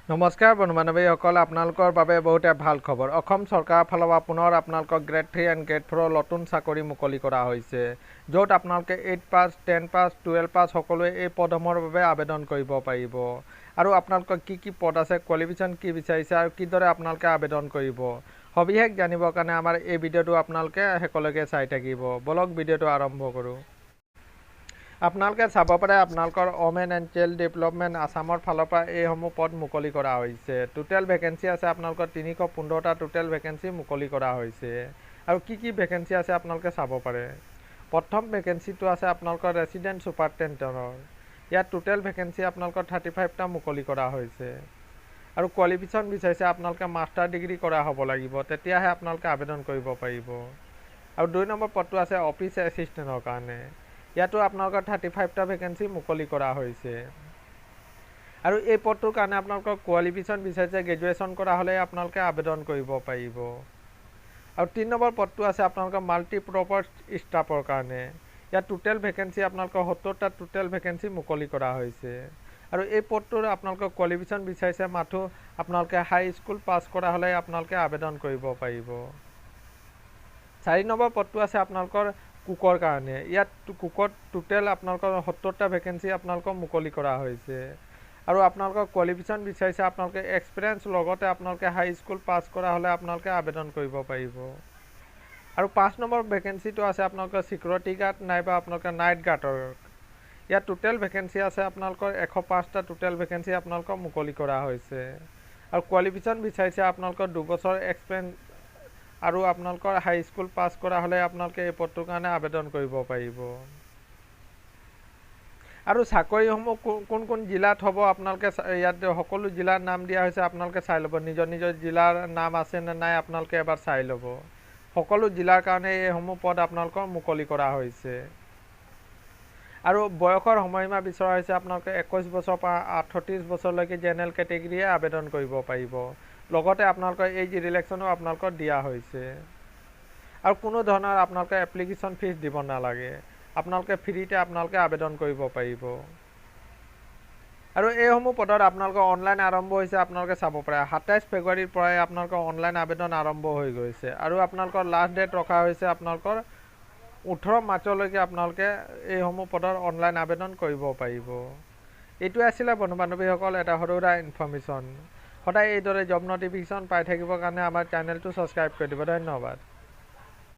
নমস্কাৰ বন্ধু বান্ধৱীসকল, আপোনালোকৰ বাবে বহুতে ভাল খবৰ। অসম চৰকাৰৰ ফালৰ পৰা পুনৰ আপোনালোকক গ্ৰেড 3 এণ্ড গ্ৰেড 4 নতুন চাকৰি মুকলি কৰা হৈছে, য'ত আপোনালোকে 8 পাছ, 10 পাছ, 12 পাছ সকলোৱে এই পদসমূহৰ বাবে আবেদন কৰিব পাৰিব। আৰু আপোনালোকৰ কি কি পদ আছে, কোৱালিফিকেশ্যন কি বিচাৰিছে আৰু কিদৰে আপোনালোকে আবেদন কৰিব, সবিশেষ জানিবৰ কাৰণে আমাৰ এই ভিডিঅ'টো আপোনালোকে শেষলৈকে চাই থাকিব। বলক ভিডিঅ'টো আৰম্ভ কৰোঁ। আপোনালোকে চাব পাৰে আপোনালোকৰ ওমেন এণ্ড চাইল্ড ডেভেলপমেণ্ট আসামৰ ফালৰ পৰা এইসমূহ পদ মুকলি কৰা হৈছে। টোটেল ভেকেঞ্চি আছে আপোনালোকৰ 315টা টোটেল ভেকেঞ্চি মুকলি কৰা হৈছে। আৰু কি কি ভেকেঞ্চি আছে আপোনালোকে চাব পাৰে। প্ৰথম ভেকেঞ্চিটো আছে আপোনালোকৰ ৰেচিডেণ্ট ছুপাৰিনটেণ্ডেণ্টৰ। ইয়াত টোটেল ভেকেঞ্চি আপোনালোকৰ 35টা মুকলি কৰা হৈছে। আৰু কোৱালিফিকেশ্যন বিচাৰিছে আপোনালোকে মাষ্টাৰ ডিগ্ৰী কৰা হ'ব লাগিব, তেতিয়াহে আপোনালোকে আবেদন কৰিব পাৰিব। আৰু 2 নম্বৰ পদটো আছে অফিচ এছিষ্টেণ্টৰ কাৰণে। ইয়াতো আপোনালোকৰ 35টা ভেকেঞ্চি মুকলি কৰা হৈছে। আৰু এই পদটোৰ কাৰণে আপোনালোকৰ কোৱালিফিকেশ্যন বিচাৰিছে গ্ৰেজুৱেশ্যন কৰা হ'লে আপোনালোকে আবেদন কৰিব পাৰিব। আৰু 3 নম্বৰ পদটো আছে আপোনালোকৰ মাল্টিপাৰ্পাছ ষ্টাফৰ কাৰণে। ইয়াত টোটেল ভেকেঞ্চি আপোনালোকৰ 70টা টোটেল ভেকেঞ্চি মুকলি কৰা হৈছে। আৰু এই পদটোৰ আপোনালোকৰ কোৱালিফিকেশ্যন বিচাৰিছে মাথো আপোনালোকে হাই স্কুল পাছ কৰা হ'লে আপোনালোকে আবেদন কৰিব পাৰিব। 4 নম্বৰ পদটো আছে আপোনালোকৰ কুকৰ কাৰণে। ইয়াত কুকত টোটেল আপোনালোকৰ 70টা ভেকেঞ্চি আপোনালোকৰ মুকলি কৰা হৈছে। আৰু আপোনালোকৰ কোৱালিফিকেশ্যন বিচাৰিছে আপোনালোকে এক্সপিৰিয়েঞ্চ লগতে আপোনালোকে হাই স্কুল পাছ কৰা হ'লে আপোনালোকে আবেদন কৰিব পাৰিব। আৰু 5 নম্বৰ ভেকেঞ্চিটো আছে আপোনালোকৰ ছিকিউৰিটি গাৰ্ড নাইবা আপোনালোকৰ নাইট গাৰ্ডৰ। ইয়াত টোটেল ভেকেঞ্চি আছে আপোনালোকৰ 105টা টোটেল ভেকেঞ্চি আপোনালোকৰ মুকলি কৰা হৈছে। আৰু কোৱালিফিকেশ্যন বিচাৰিছে আপোনালোকৰ 2 বছৰ এক্সপিৰিয়েঞ্চ আৰু আপোনালোকৰ হাই স্কুল পাছ কৰা হ'লে আপোনালোকে এই পদটোৰ কাৰণে আবেদন কৰিব পাৰিব। আৰু চাকৰিসমূহ কোন কোন জিলাত হ'ব আপোনালোকে ইয়াত সকলো জিলাৰ নাম দিয়া হৈছে, আপোনালোকে চাই ল'ব। নিজৰ নিজৰ জিলাৰ নাম আছে নে নাই আপোনালোকে এবাৰ চাই ল'ব। সকলো জিলাৰ কাৰণে এইসমূহ পদ আপোনালোকৰ মুকলি কৰা হৈছে। আৰু বয়সৰ সময়সীমা বিচৰা হৈছে আপোনালোকে 21 বছৰৰ পৰা 38 বছৰলৈকে জেনেৰেল কেটেগৰীয়ে আবেদন কৰিব পাৰিব। লগতে আপোনালোকৰ এই ৰিলেক্সনো আপোনালোকৰ দিয়া হৈছে। আৰু কোনো ধৰণৰ আপোনালোকে এপ্লিকেশ্যন ফিজ দিব নালাগে, আপোনালোকে ফ্ৰীতে আপোনালোকে আবেদন কৰিব পাৰিব। আৰু এইসমূহ পদত আপোনালোকৰ অনলাইন আৰম্ভ হৈছে, আপোনালোকে চাব পাৰে 27 ফেব্ৰুৱাৰীৰ পৰাই আপোনালোকৰ অনলাইন আবেদন আৰম্ভ হৈ গৈছে। আৰু আপোনালোকৰ লাষ্ট ডেট ৰখা হৈছে আপোনালোকৰ 18 মাৰ্চলৈকে আপোনালোকে এইসমূহ পদৰ অনলাইন আবেদন কৰিব পাৰিব। এইটোৱে আছিলে বন্ধু বান্ধৱীসকল এটা সৰু সুৰা ইনফৰ্মেশ্যন। সদায় এইদৰে জব নটিফিকেশ্যন পাই থাকিবৰ কাৰণে আমাৰ চেনেলটো ছাবস্ক্ৰাইব কৰি দিব। ধন্যবাদ।